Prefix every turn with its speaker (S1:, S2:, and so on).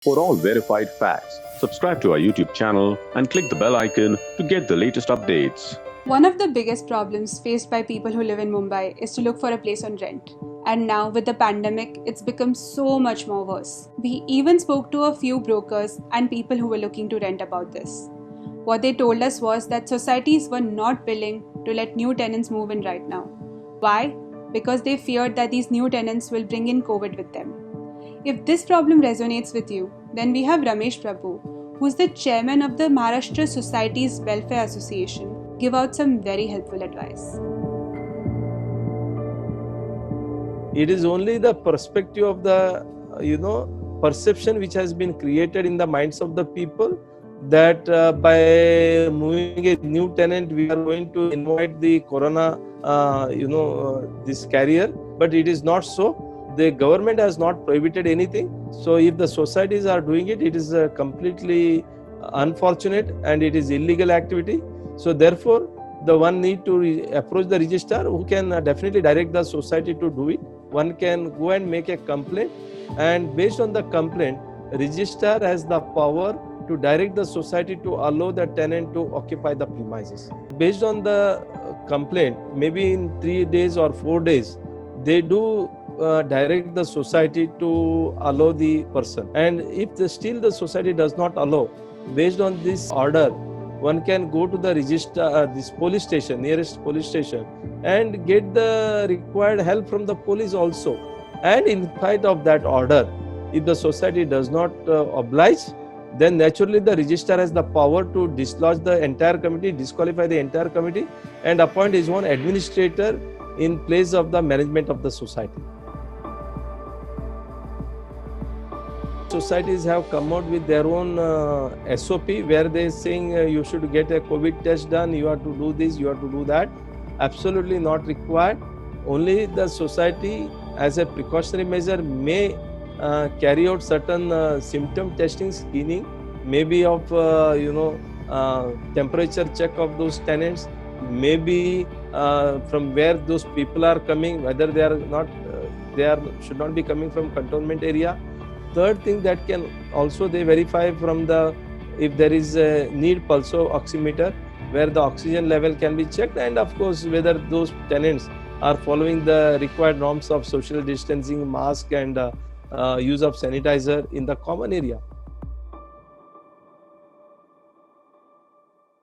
S1: For all verified facts, subscribe to our YouTube channel and click the bell icon to get the latest updates.
S2: One of the biggest problems faced by people who live in Mumbai is to look for a place on rent. And now, with the pandemic, it's become so much more worse. We even spoke to a few brokers and people who were looking to rent about this. What they told us was that societies were not willing to let new tenants move in right now. Why? Because they feared that these new tenants will bring in COVID with them. If this problem resonates with you, then we have Ramesh Prabhu, who's the chairman of the Maharashtra Societies Welfare Association, give out some very helpful advice.
S3: It is only the perspective of the perception which has been created in the minds of the people that by moving a new tenant we are going to invite the corona this carrier, but it is not so. The government has not prohibited anything, so if the societies are doing it, it is completely unfortunate and it is illegal activity. So therefore the one need to approach the registrar, who can definitely direct the society to do it. One can go and make a complaint, and based on the complaint, registrar has the power to direct the society to allow the tenant to occupy the premises. Based on the complaint, maybe in 3 days or 4 days, they do direct the society to allow the person. And if still the society does not allow, based on this order, one can go to the this police station, nearest police station, and get the required help from the police also. And in spite of that order, if the society does not oblige, then naturally the registrar has the power to dislodge the entire committee, disqualify the entire committee, and appoint his own administrator in place of the management of the society. Societies have come out with their own SOP where they are saying you should get a COVID test done, you have to do this, you have to do that. Absolutely not required. Only the society as a precautionary measure may carry out certain symptom testing, screening, maybe of temperature check of those tenants, maybe from where those people are coming, whether they are not, should not be coming from cantonment area. Third thing that can also they verify from the, if there is a need pulso oximeter where the oxygen level can be checked, and of course whether those tenants are following the required norms of social distancing, mask and use of sanitizer in the common area.